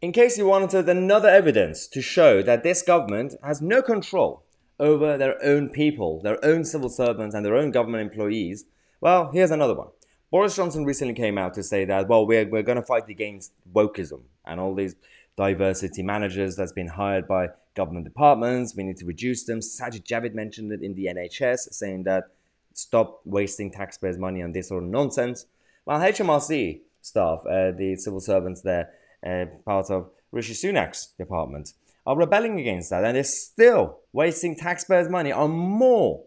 In case you wanted another evidence to show that this government has no control over their own people, their own civil servants and their own government employees, well, here's another one. Boris Johnson recently came out to say that, well, we're going to fight against wokeism and all these diversity managers that's been hired by government departments. We need to reduce them. Sajid Javid mentioned it in the NHS, saying that stop wasting taxpayers' money on this sort of nonsense. Well, HMRC staff, the civil servants there, part of Rishi Sunak's department, are rebelling against that, and they're still wasting taxpayers' money on more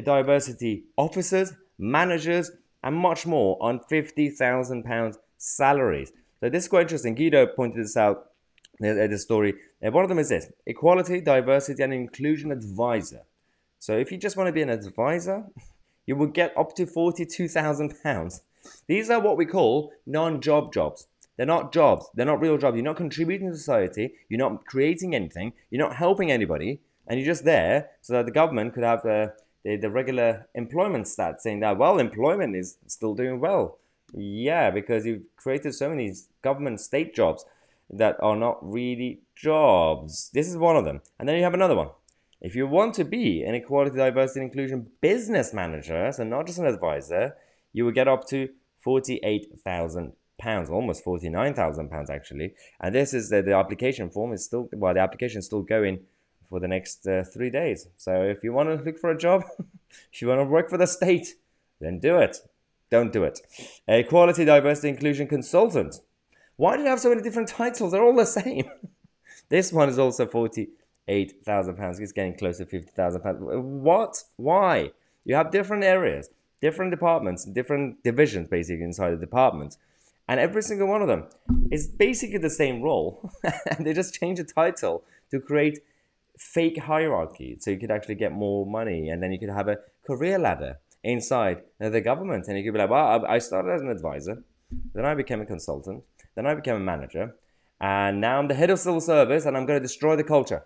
diversity officers, managers, and much more on £50,000 salaries. So this is quite interesting. Guido pointed this out in the story. One of them is this: Equality, Diversity and Inclusion Advisor. So if you just want to be an advisor, you will get up to £42,000. These are what we call non-job jobs. They're not jobs. They're not real jobs. You're not contributing to society. You're not creating anything. You're not helping anybody. And you're just there so that the government could have the regular employment stats saying that, well, employment is still doing well. Yeah, because you've created so many government state jobs that are not really jobs. This is one of them. And then you have another one. If you want to be an equality, diversity, and inclusion business manager, so not just an advisor, you will get up to £48,000, almost £49,000 actually. And this is the application form is still, well, the application is still going for the next 3 days. So if you want to look for a job, if you want to work for the state, then do it. Don't do it. Equality, diversity, inclusion consultant. Why do you have so many different titles? They're all the same. This one is also £48,000. It's getting close to £50,000. What? Why? You have different areas, different departments, different divisions basically inside the department. And every single one of them is basically the same role. And they just change the title to create fake hierarchy. So you could actually get more money, and then you could have a career ladder inside the government. And you could be like, well, I started as an advisor, then I became a consultant, then I became a manager, and now I'm the head of civil service and I'm going to destroy the culture.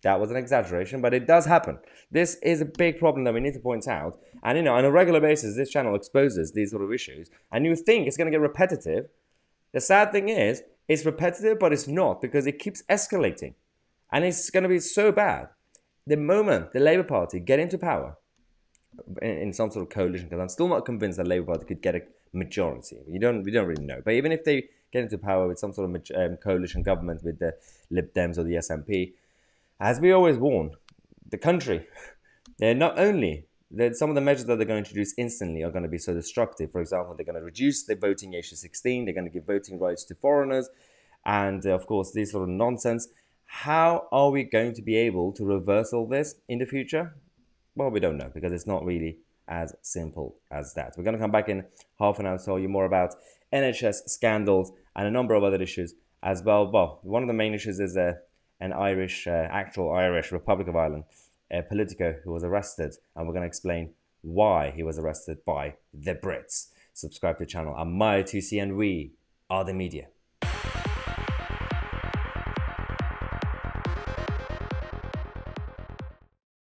That was an exaggeration, but it does happen. This is a big problem that we need to point out. And, you know, on a regular basis, this channel exposes these sort of issues. And you think it's going to get repetitive. The sad thing is, it's repetitive, but it's not, because it keeps escalating. And it's going to be so bad. The moment the Labour Party get into power in some sort of coalition, because I'm still not convinced that Labour Party could get a majority. We don't really know. But even if they get into power with some sort of coalition government with the Lib Dems or the SNP, as we always warn, the country, they're not only that some of the measures that they're going to introduce instantly are going to be so destructive. For example, they're going to reduce the voting age to 16. They're going to give voting rights to foreigners. And of course, this sort of nonsense. How are we going to be able to reverse all this in the future? Well, we don't know, because it's not really as simple as that. We're going to come back in half an hour to tell you more about NHS scandals and a number of other issues as well. Well, one of the main issues is an actual Irish Republic of Ireland politico who was arrested, and we're going to explain why he was arrested by the Brits. Subscribe to the channel. I'm Tousi, and we are the media.